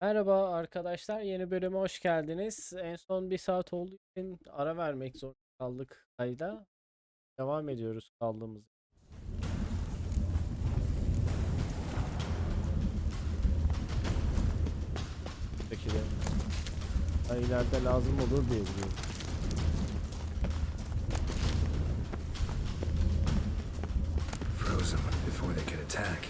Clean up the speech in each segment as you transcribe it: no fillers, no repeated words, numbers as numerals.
Merhaba arkadaşlar, yeni bölüme hoş geldiniz. En son bir saat olduğu için ara vermek zorunda kaldık kayda. Devam ediyoruz kaldığımız. Şekilde. İleride lazım olur diye biliyorum. Froze them before they could attack.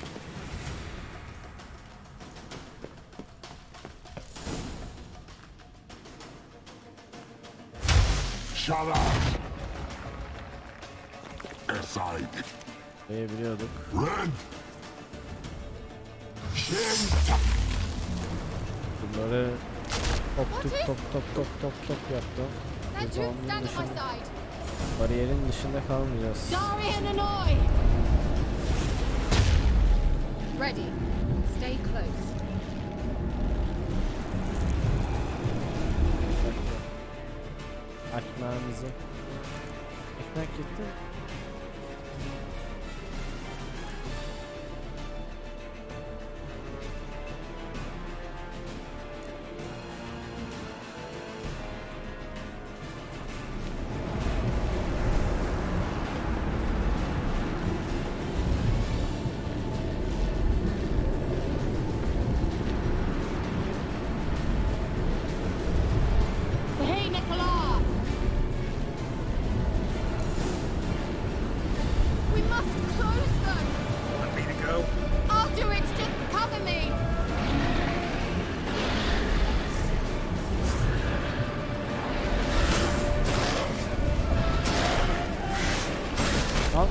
Shut up! Aside. Biliyorduk. Red! Shin! Bunları top yaptı. That Biz onun troop stand at my dışında, side. bariyerin dışında kalmayacağız. Darian and I. Ready. Stay close. Ekmeğimizi. Ekmek gitti. Hey, Nicola. We must close them. Want me to go? I'll do it. Just cover me. Al.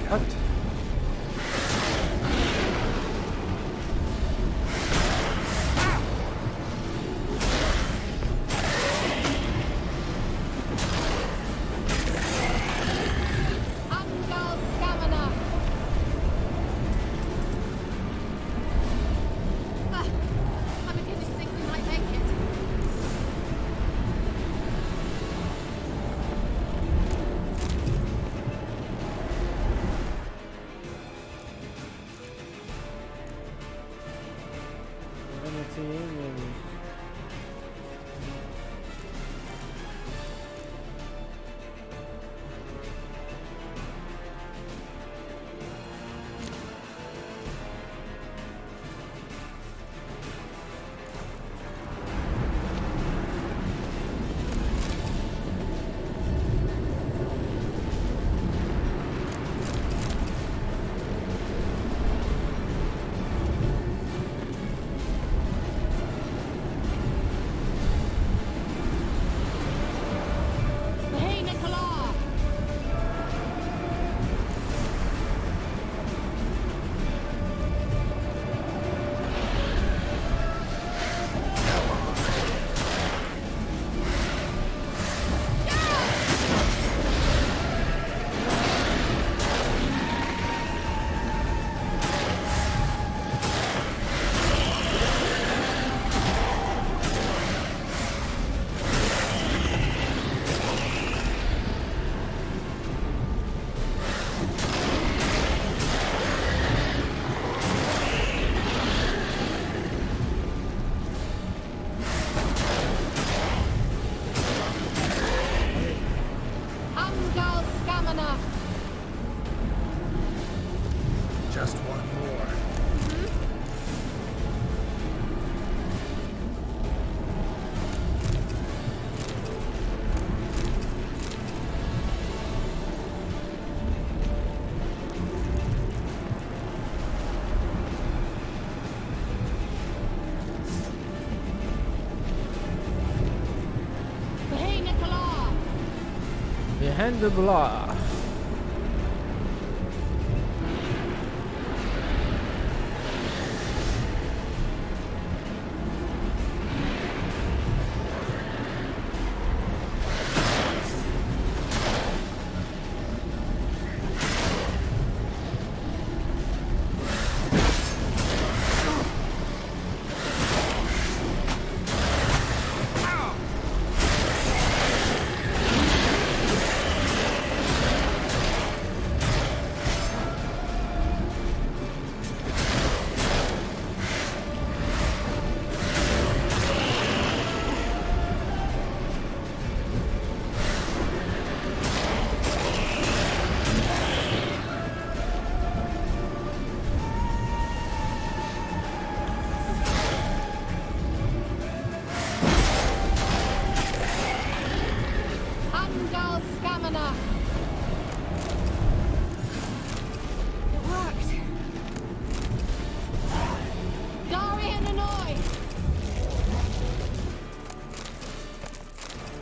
Hadi. Angal stamina. I'm beginning to think we might make it. Ben eti yiyemiyor muyum? Hey, Nicola. Angal stamina. Just one more. Hey, Nicola. Behind the block.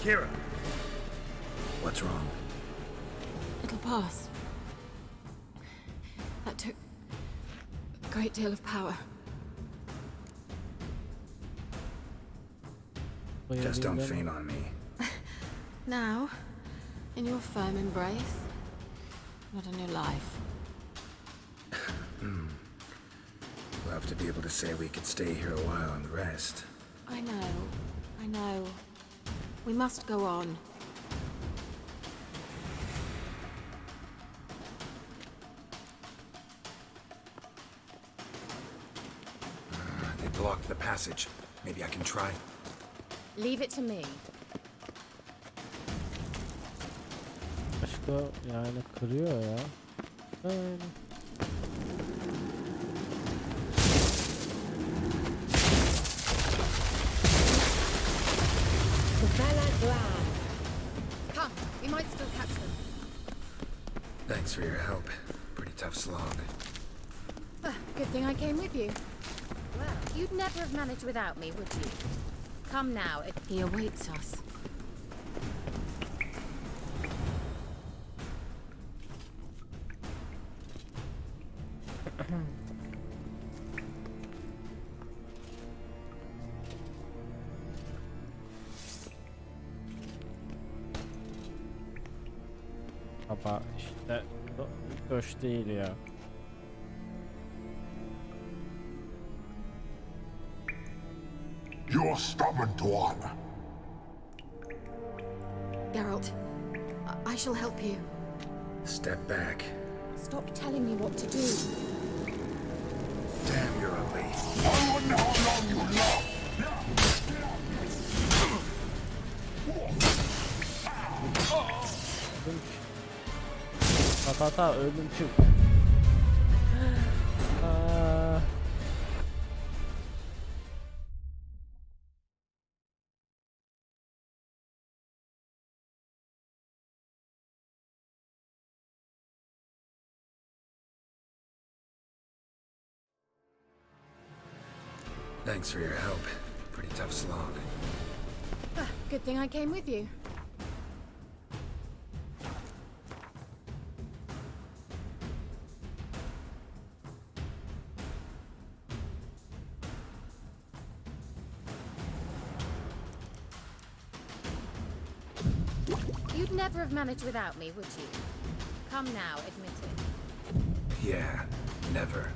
Kira. What's wrong? It'll pass. That took a great deal of power. Just don't faint on me. Now, in your firm embrace, not a new life. Love to be able to say we could stay here a while and rest. I know. We must go on. They blocked the passage. Maybe I can try. Leave it to me. Başka yani kırıyor ya. Yani. Come, we might still catch them. Thanks for your help. Pretty tough slog. Good thing I came with you. Well, you'd never have managed without me, would you? Come now, he awaits us. Baba işte hoş değil ya. You're stubborn one. Geralt, I shall help you. Step back. Stop telling me what to do. Damn, you're ugly. I wonder how long you last. Hata ölümcül. Thanks for your help. Pretty tough slog. Good thing I came with you. You'd never have managed without me, would you? Come now, admit it. Yeah, never.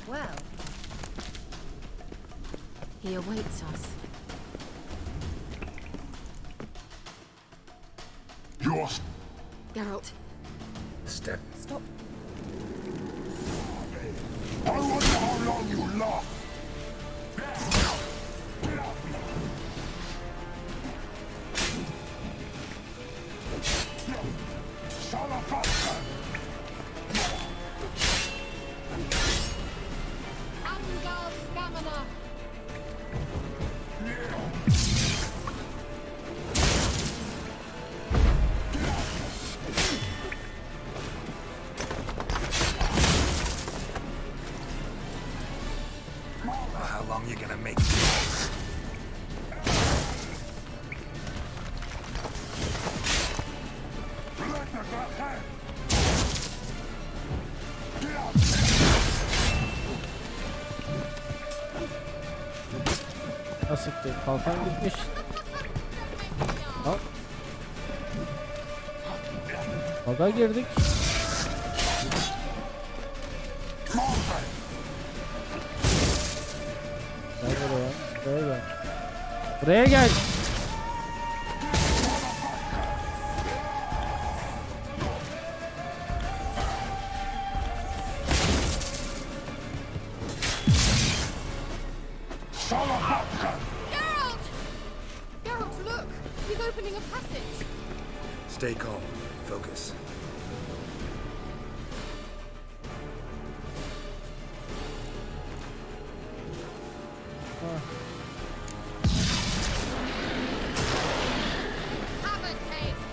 Well, he awaits us. You're Geralt, Step. stop. I wonder how long you last. Son of a... Angal stamina. How long you gonna make this? Let the glass hand. Get out. Nasipti. Kalkan gitmiş. Al. Baga girdik. Gel buraya. Buraya gel. Buraya gel. Geralt! Geralt, look! He's opening a passage. Stay calm. Focus. Have a taste.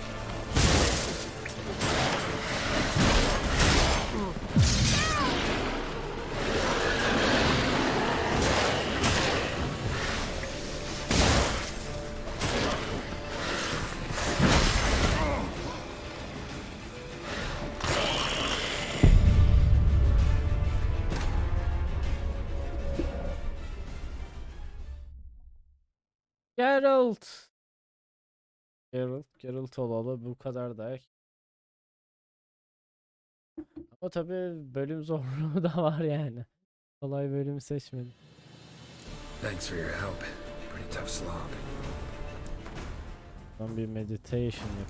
Geralt. Geralt olalı bu kadar da. Ama tabii bölüm zorluğu da var yani. Kolay bölüm seçmedim. Thanks for your help. Pretty tough slog. Ben bir meditation yap.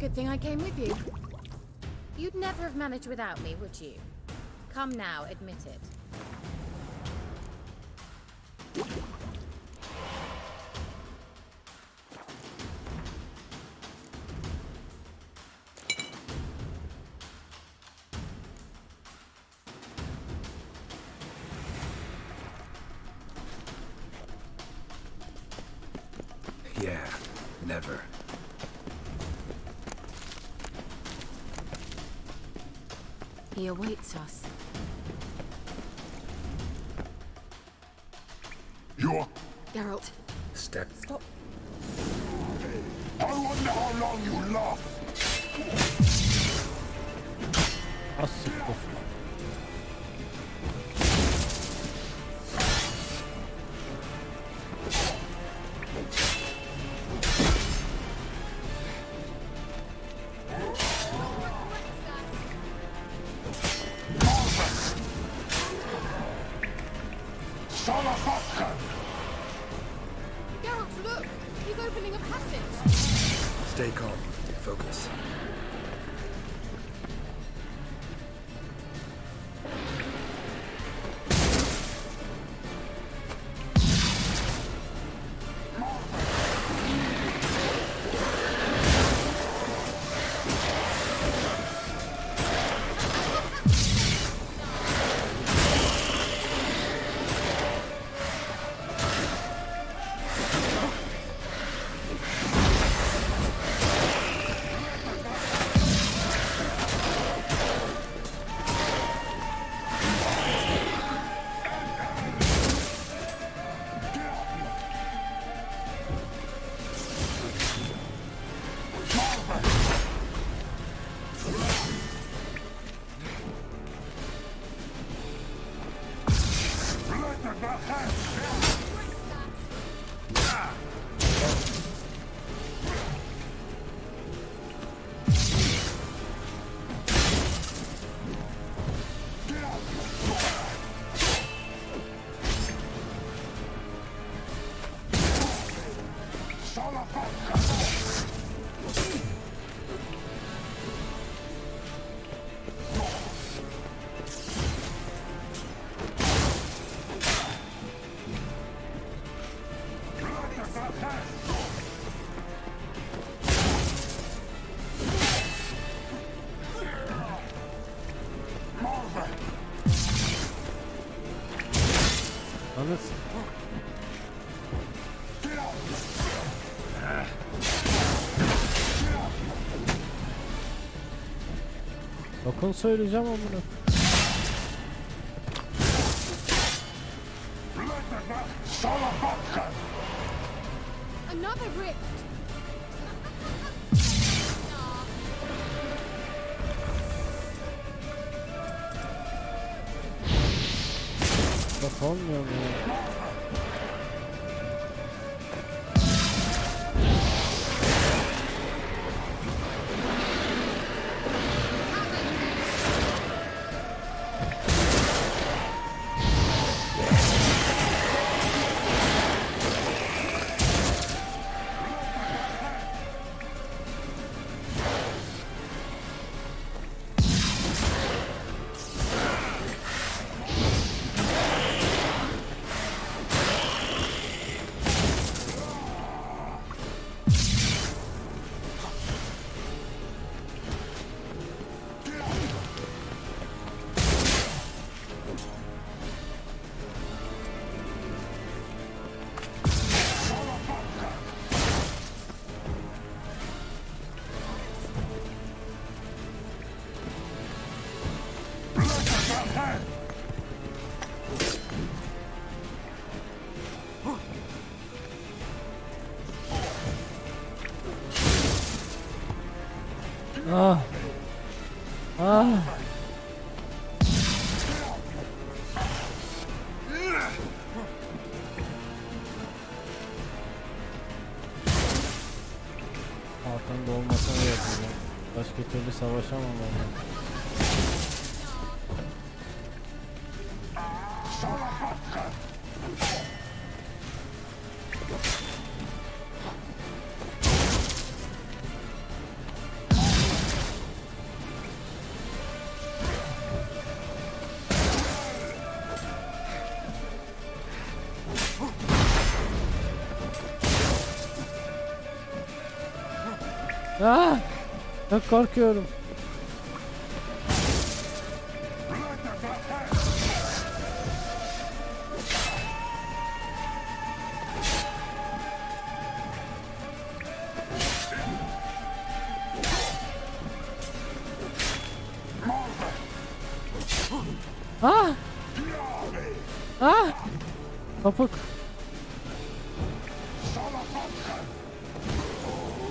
Good thing I came with you. You'd never have managed without me, would you? Come now, admit it. Yeah, never. He awaits us. You're... Geralt, Step. stop. I wonder how long you last. Az siktir. Geralt, look! He's opening a passage. Stay calm. Focus. Anlasın. Bakın söyleyeceğim ama bunu. Another rift! Bak olmuyor mu ya? Ah. Ah. Allah'tan dolmasına yapacağım. Başka türlü savaşamam onunla. Ah! Çok korkuyorum. Ah! Ah! Kapık.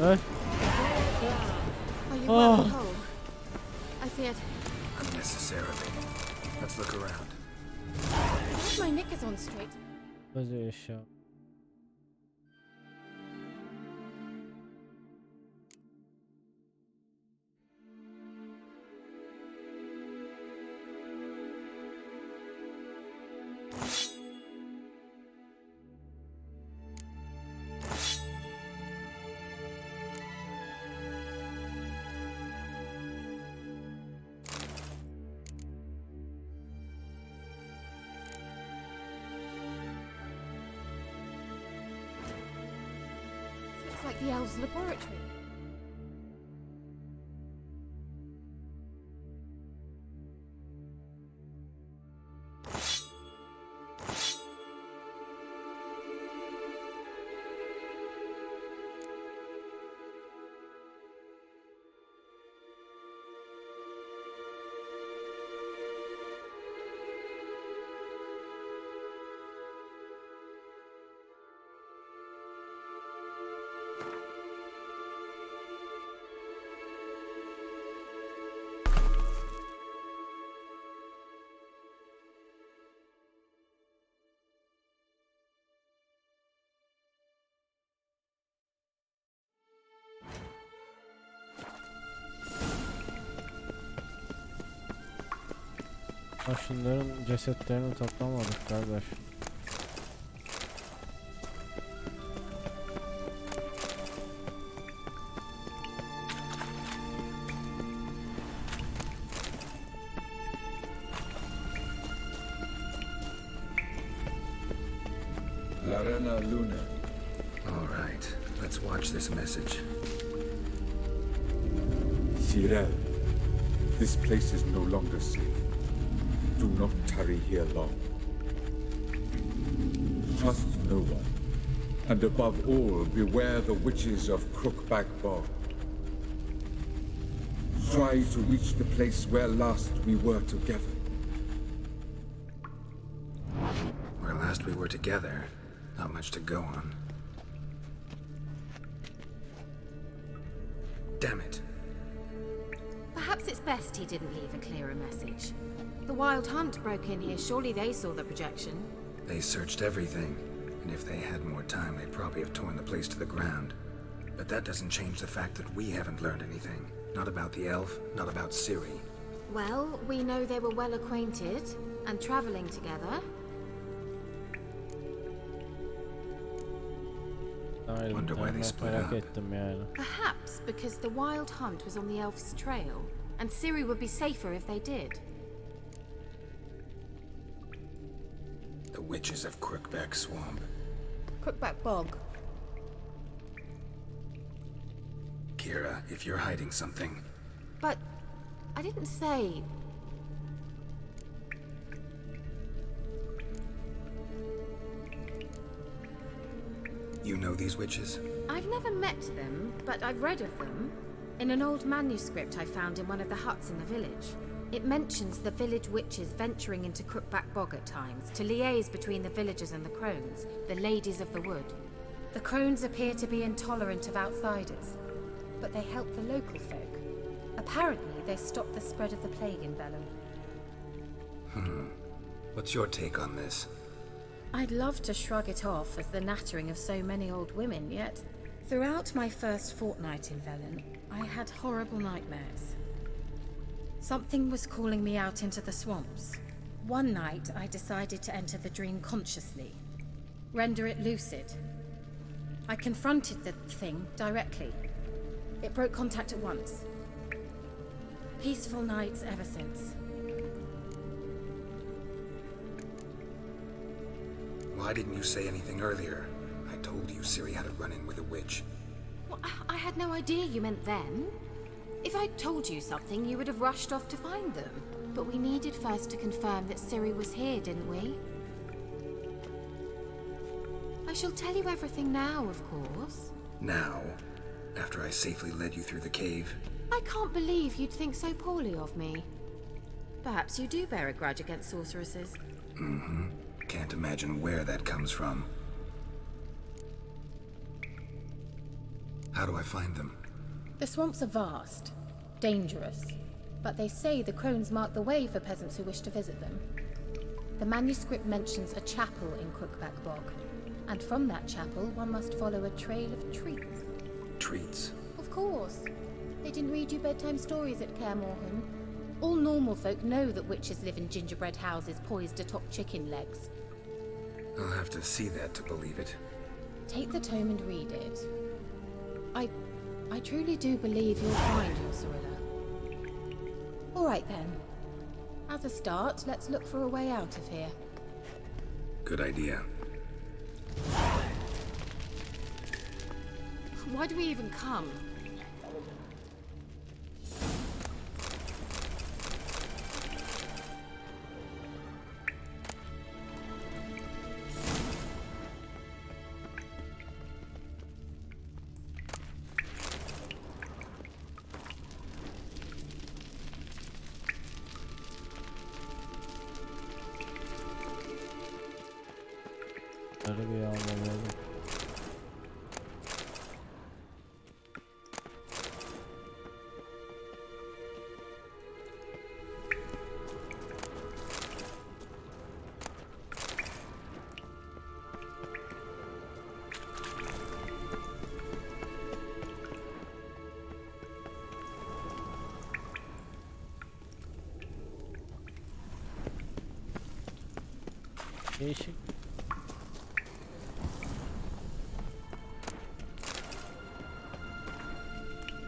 Öl. Are you Oh. well, Cole? I feared. Unnecessarily. Let's look around. Keep my knickers on straight. Özel eşya. It's like the elves' laboratory. Ha, şunların cesetlerini toplamadık kardeş. Larena Luna. All right, let's watch this message. Cyril, this place is no longer safe. Do not tarry here long. Trust no one. And above all, beware the witches of Crookback Bog. Try to reach the place where last we were together. Where last we were together, not much to go on. Damn it. Perhaps it's best he didn't leave a clearer message. The Wild Hunt broke in here. Surely they saw the projection. They searched everything, and if they had more time, they'd probably have torn the place to the ground. But that doesn't change the fact that we haven't learned anything. Not about the elf, not about Ciri. Well, we know they were well acquainted and traveling together. Wonder why they split Merak up. ettim yani. Perhaps because the Wild Hunt was on the elf's trail, and Ciri would be safer if they did. The witches of Crookback Swamp. Crookback Bog. Kira, if you're hiding something, But I didn't say. you know these witches? I've never met them, but I've read of them. In an old manuscript I found in one of the huts in the village. It mentions the village witches venturing into Crookback Bog at times to liaise between the villagers and the crones, the ladies of the wood. The crones appear to be intolerant of outsiders, but they help the local folk. Apparently, they stop the spread of the plague in BÖLÜM. What's your take on this? I'd love to shrug it off as the nattering of so many old women, yet Throughout my first fortnight in Velen, I had horrible nightmares. Something was calling me out into the swamps. One night, I decided to enter the dream consciously, render it lucid. I confronted the thing directly. It broke contact at once. Peaceful nights ever since. Why didn't you say anything earlier? I told you Ciri had a run-in with a witch. Well, I had no idea you meant then. If I'd told you something, you would have rushed off to find them. But we needed first to confirm that Ciri was here, didn't we? I shall tell you everything now, of course. Now? After I safely led you through the cave? I can't believe you'd think so poorly of me. Perhaps you do bear a grudge against sorceresses. Mm-hmm. Can't imagine where that comes from. How do I find them? The swamps are vast, dangerous, but they say the crones mark the way for peasants who wish to visit them. The manuscript mentions a chapel in Crookback Bog, and from that chapel one must follow a trail of treats. Treats? Of course. They didn't read you bedtime stories at Kaer Morhen. All normal folk know that witches live in gingerbread houses poised atop chicken legs. I'll have to see that to believe it. Take the tome and read it. I truly do believe you'll find your Cyrilla. All right then. As a start, let's look for a way out of here. Good idea. Why do we even come? Bir almalıyım. Değişik.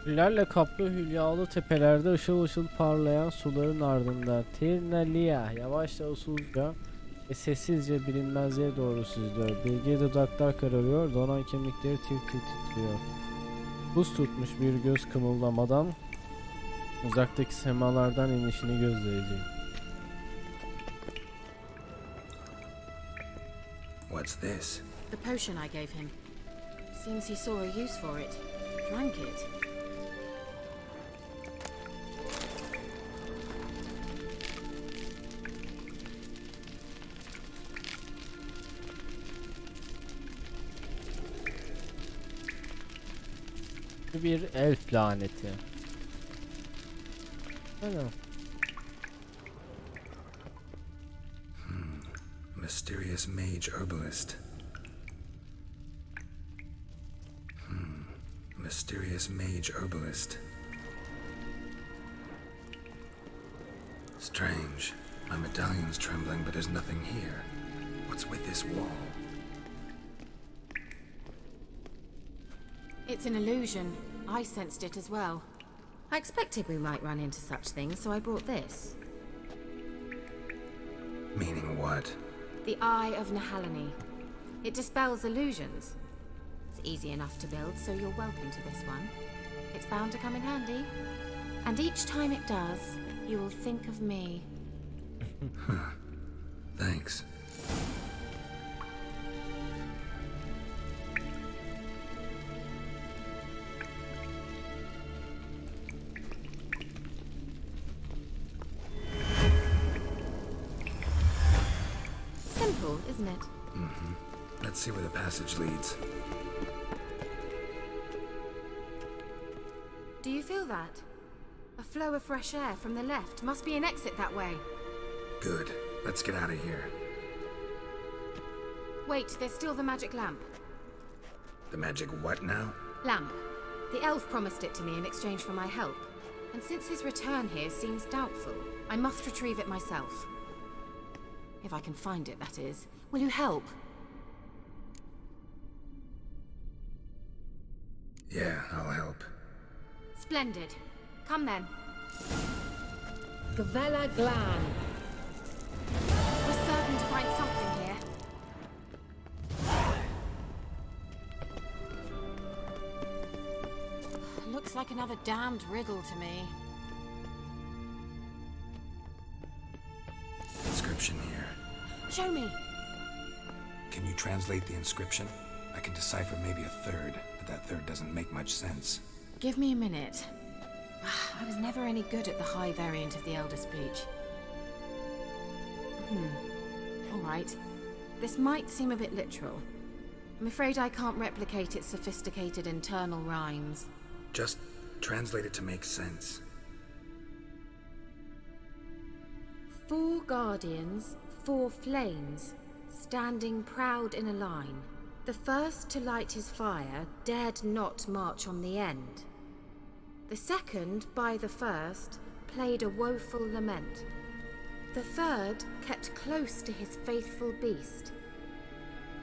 Güllerle kaplı hülyalı tepelerde ışıl ışıl parlayan suların ardında Tirnalia yavaşça usulca ve sessizce bilinmezliğe doğru süzülüyor. Bilge dudaklar kararıyor, donan kemikleri tir tir titriyor. Buz tutmuş bir göz kımıldamadan uzaktaki semalardan inişini gözleyecek. What's this? The potion I gave him. Seems he saw a use for it. Drank it. Bir elf laneti. Ana. Mysterious mage herbalist. Mysterious mage herbalist. Strange. My medallion's trembling, but there's nothing here. What's with this wall? It's an illusion. I sensed it as well. I expected we might run into such things, so I brought this. Meaning what? The Eye of Nahalani. It dispels illusions. It's easy enough to build, so you're welcome to this one. It's bound to come in handy. And each time it does, you will think of me. Thanks. Simple, isn't it? Let's see where the passage leads. Do you feel that? A flow of fresh air from the left. Must be an exit that way. Good. Let's get out of here. Wait, there's still the magic lamp. The magic what now? Lamp. The elf promised it to me in exchange for my help. And since his return here seems doubtful, I must retrieve it myself. If I can find it, that is. Will you help? Yeah, I'll help. Splendid. Come then. Gavella Glan. We're certain to find something here. Looks like another damned riddle to me. Inscription here. Show me. Can you translate the inscription? I can decipher maybe a third, but that third doesn't make much sense. Give me a minute. I was never any good at the high variant of the Elder speech. All right. This might seem a bit literal. I'm afraid I can't replicate its sophisticated internal rhymes. Just translate it to make sense. 4 guardians, 4 flames, standing proud in a line. The first to light his fire dared not march on the end. The second, by the first, played a woeful lament. The third kept close to his faithful beast.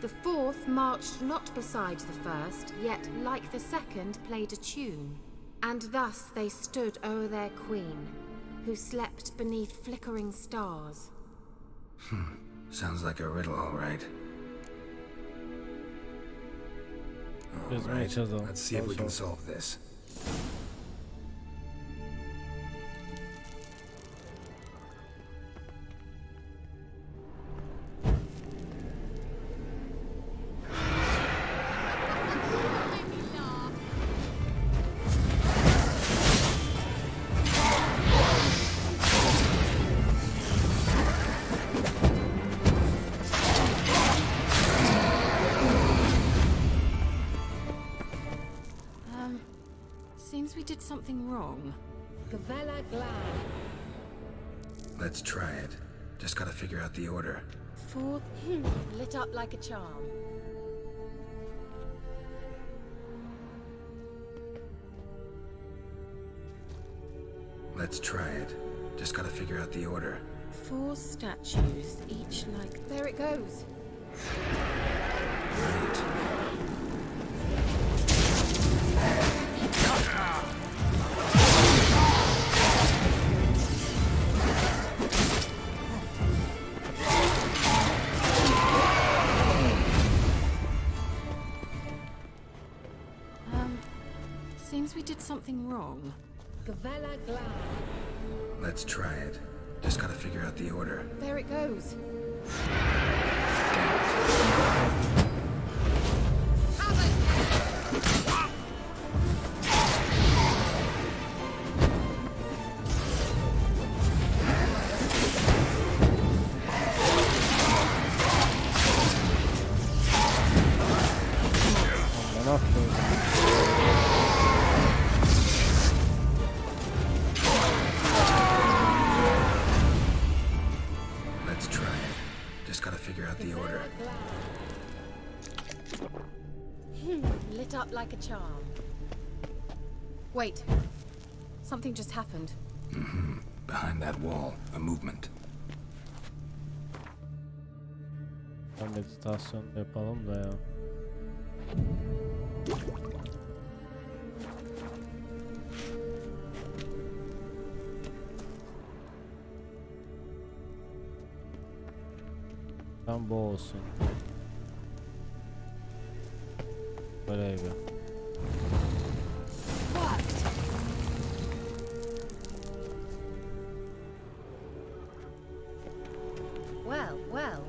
The fourth marched not beside the first, yet, like the second, played a tune. And thus they stood o'er their queen, who slept beneath flickering stars. Sounds like a riddle, all right. All Biz right, açalım. let's see if we can Olsun. solve this. Seems we did something wrong. Gavella Glan. Let's try it. Just gotta figure out the order. 4 lit up like a charm. Let's try it. Just gotta figure out the order. 4 statues, each like... There it goes. Right. Seems we did something wrong. Gavella Glan. Let's try it. Just gotta figure out the order. There it goes. Ne yapıyorsun? Let's try it. Just gotta figure out the order. Lit up like a charm. Wait. Something just happened. Behind that wall, a movement. Meditasyon yapalım da ya. Tam bu olsun. Böyle bir. Well, well.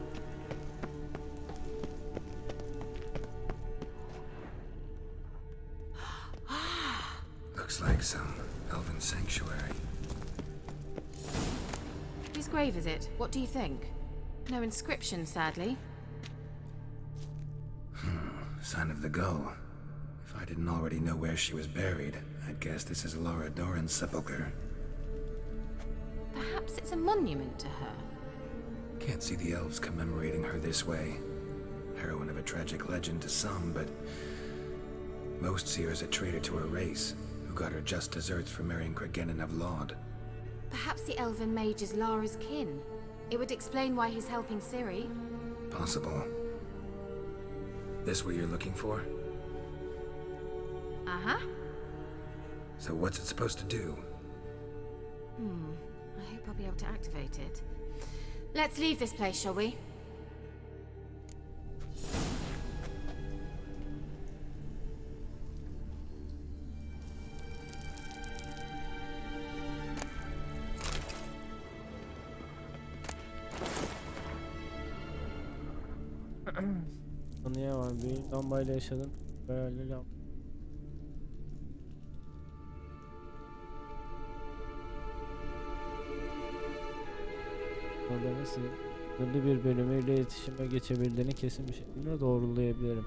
Looks like some elven sanctuary. Whose grave is it? What do you think? No inscription, sadly. Sign of the gull. If I didn't already know where she was buried, I'd guess this is Laura Doran's sepulcher. Perhaps it's a monument to her. Can't see the elves commemorating her this way. Heroine of a tragic legend to some, but Most seers are traded to her race, who got her just desserts for marrying Cregennan of Laud. Perhaps the elven mage is Lara's kin. It would explain why he's helping Ciri. Possible. This what you're looking for? Uh-huh. So what's it supposed to do? I hope I'll be able to activate it. Let's leave this place, shall we? Anlayamam. Bir lambayla yaşadın. Böyle lamba. Sınırlı bir bölümüyle iletişime geçebildiğini kesin bir şekilde doğrulayabilirim.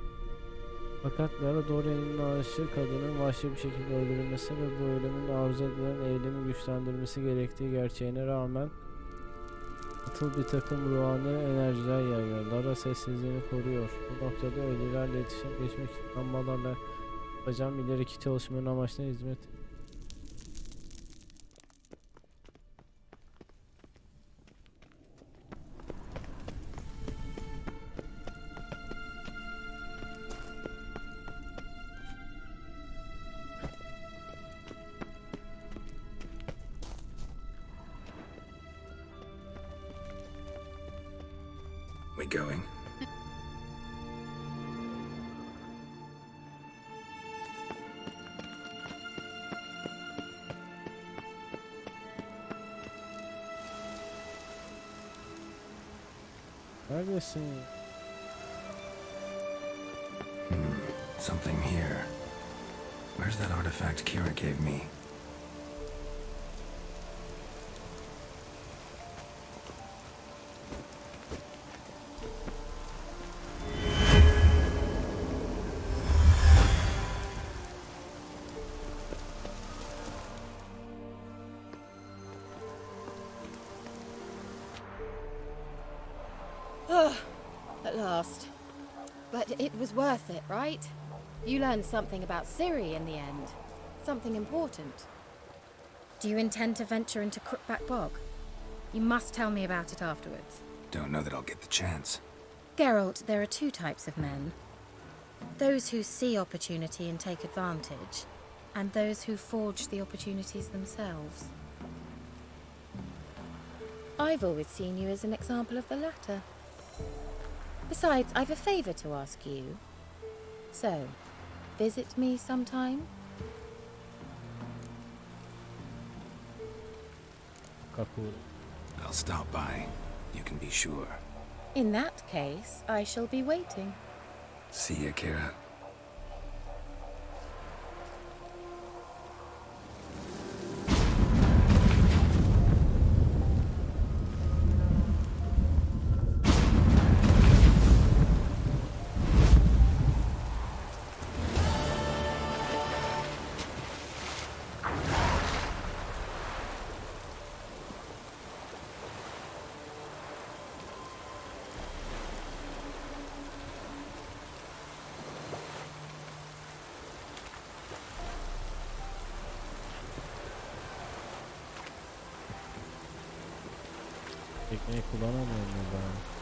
Fakat Lara Dorian'ın aşığı kadının vahşi bir şekilde öldürülmesi ve bu ölümün arzu edilen eylemi güçlendirmesi gerektiği gerçeğine rağmen atıl bir takım ruhani enerjiler yayıyor. Lara sessizliğini koruyor. Bu noktada ölülerle iletişim geçmek için lambalarla yapacağım ileriki çalışmanın amaçlarına hizmet. We going? Neredesin? Something here. Where's that artifact Kira gave me? At last. But it was worth it, right? You learned something about Ciri in the end. Something important. Do you intend to venture into Crookback Bog? You must tell me about it afterwards. Don't know that I'll get the chance. Geralt, there are two types of men. Those who see opportunity and take advantage, and those who forge the opportunities themselves. I've always seen you as an example of the latter. Besides, I've a favor to ask you. So, visit me sometime? Kapı. I'll stop by. You can be sure. In that case, I shall be waiting. See ya, Kira. Tekneyi kullanamıyorum burada.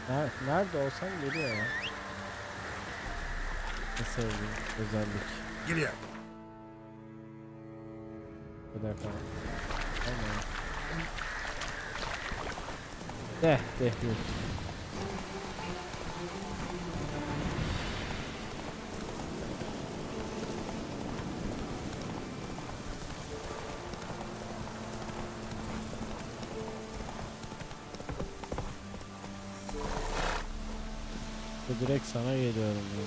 Nerede olsam geliyor ya. Ne sevdiğim özellik. Giddy up. Bir dakika. Tamam. Yok. Direkt sana geliyorum ya.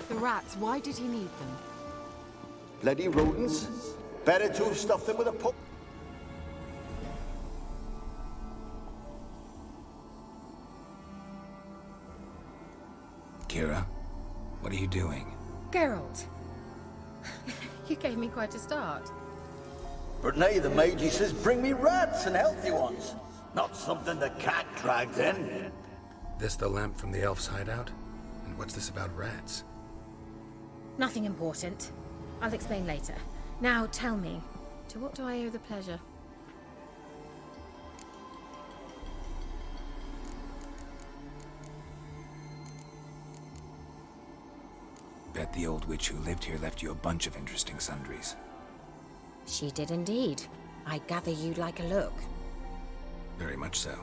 The rats, why did he need them? Bloody rodents. Better to have stuffed them with a pop. Kira, what are you doing? Geralt. You gave me quite a start. But now the mage says bring me rats and healthy ones. Not something the cat dragged in. This the lamp from the elf's hideout? And what's this about rats? Nothing important. I'll explain later. Now tell me, to what do I owe the pleasure? Bet the old witch who lived here left you a bunch of interesting sundries. She did indeed. I gather you'd like a look. Very much so.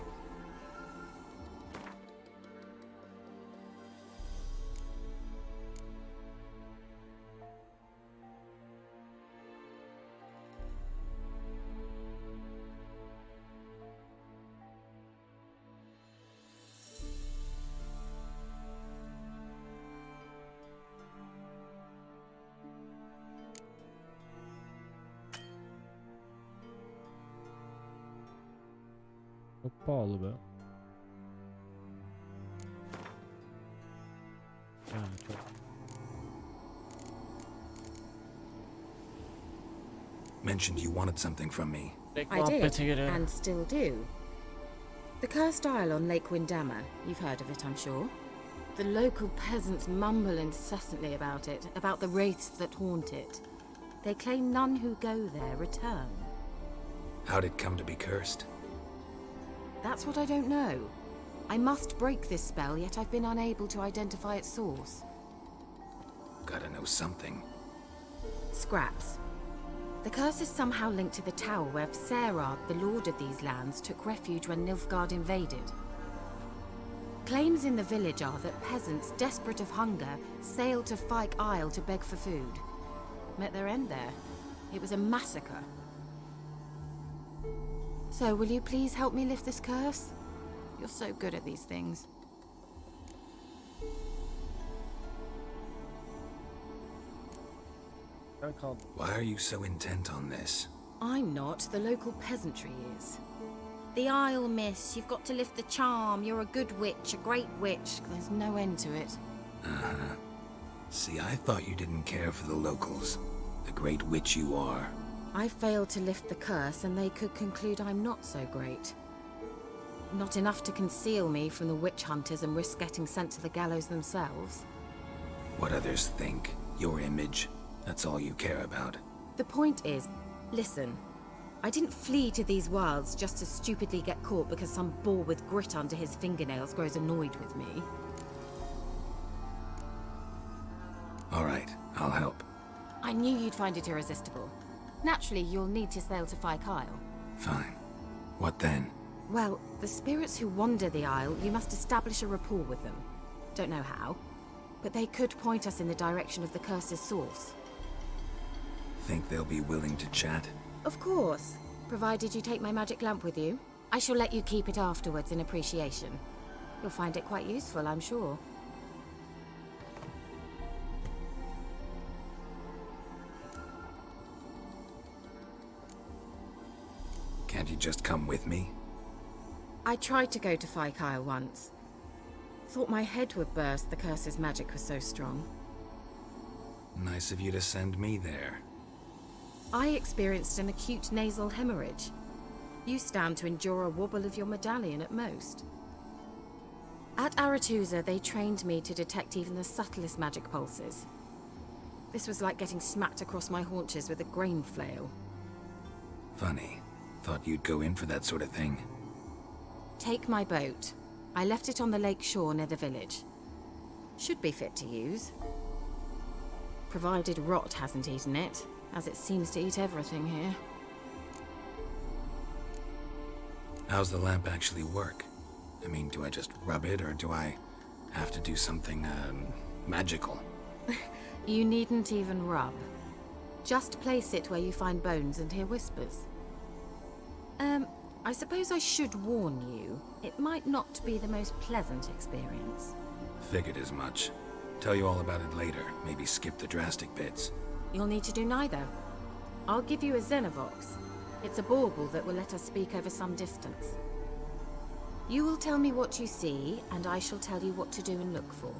Çok pahalı be. Yani çok. Mentioned you wanted something from me. I did, and still do. The cursed isle on Lake Windammer. You've heard of it, I'm sure. The local peasants mumble incessantly about it, about the wraiths that haunt it. They claim none who go there return. How'd it come to be cursed? That's what I don't know. I must break this spell, yet I've been unable to identify its source. Gotta know something. Scraps. The curse is somehow linked to the tower where Serad, the lord of these lands, took refuge when Nilfgaard invaded. Claims in the village are that peasants, desperate of hunger, sailed to Fyke Isle to beg for food. Met their end there. It was a massacre. So, will you please help me lift this curse? You're so good at these things. Why are you so intent on this? I'm not, the local peasantry is. The Isle, miss, you've got to lift the charm. You're a good witch, a great witch. There's no end to it. Uh-huh. See, I thought you didn't care for the locals. The great witch you are. I failed to lift the curse, and they could conclude I'm not so great. Not enough to conceal me from the witch hunters and risk getting sent to the gallows themselves. What others think, your image, that's all you care about. The point is, listen, I didn't flee to these wilds just to stupidly get caught because some boar with grit under his fingernails grows annoyed with me. All right, I'll help. I knew you'd find it irresistible. Naturally, you'll need to sail to Fyke Isle. Fine. What then? Well, the spirits who wander the Isle, you must establish a rapport with them. Don't know how, but they could point us in the direction of the curse's source. Think they'll be willing to chat? Of course, provided you take my magic lamp with you. I shall let you keep it afterwards in appreciation. You'll find it quite useful, I'm sure. Can't you just come with me? I tried to go to Fyke Isle once. Thought my head would burst, the curse's magic was so strong. Nice of you to send me there. I experienced an acute nasal hemorrhage. You stand to endure a wobble of your medallion at most. At Aretusa, they trained me to detect even the subtlest magic pulses. This was like getting smacked across my haunches with a grain flail. Funny. Thought you'd go in for that sort of thing. Take my boat. I left it on the lake shore near the village. Should be fit to use. Provided rot hasn't eaten it, as it seems to eat everything here. How's the lamp actually work? I mean, do I just rub it, or do I have to do something, magical? You needn't even rub. Just place it where you find bones and hear whispers. I suppose I should warn you, it might not be the most pleasant experience. Figured as much. Tell you all about it later, maybe skip the drastic bits. You'll need to do neither. I'll give you a Xenovox. It's a bauble that will let us speak over some distance. You will tell me what you see, and I shall tell you what to do and look for.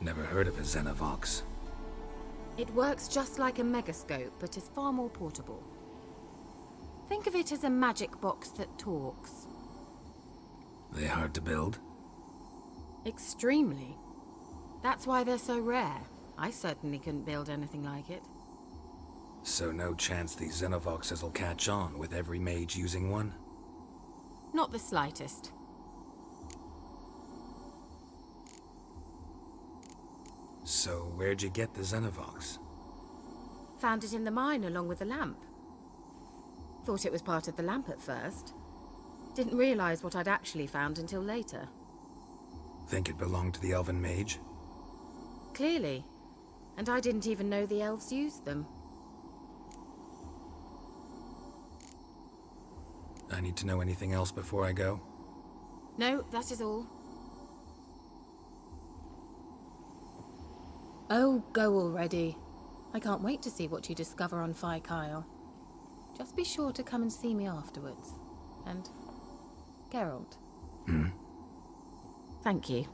Never heard of a Xenovox. It works just like a megascope, but is far more portable. Think of it as a magic box that talks. They hard to build? Extremely. That's why they're so rare. I certainly couldn't build anything like it. So no chance these Xenovoxes will catch on with every mage using one? Not the slightest. So where'd you get the Xenovox? Found it in the mine along with the lamp. Thought it was part of the lamp at first. Didn't realize what I'd actually found until later. Think it belonged to the elven mage? Clearly. And I didn't even know the elves used them. I need to know anything else before I go? No, that is all. Oh, go already. I can't wait to see what you discover on Kyle. Just be sure to come and see me afterwards. And Geralt. Thank you.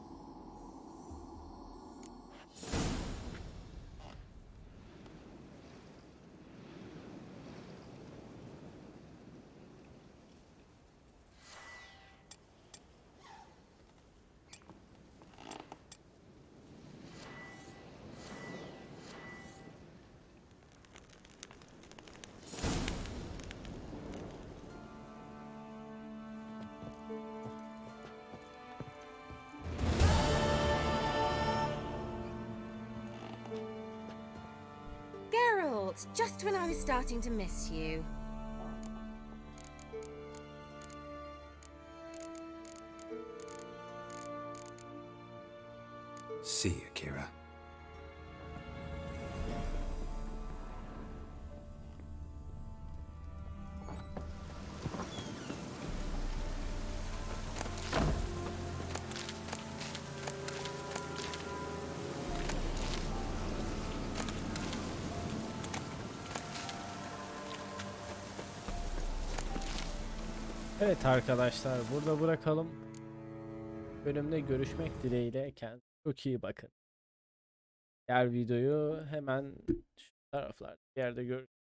Geralt, just when I was starting to miss you. See you, Kira. Evet arkadaşlar, burada bırakalım. Bölümde görüşmek dileğiyle, kendinize çok iyi bakın. Diğer videoyu hemen şu taraflarda bir yerde görürsünüz.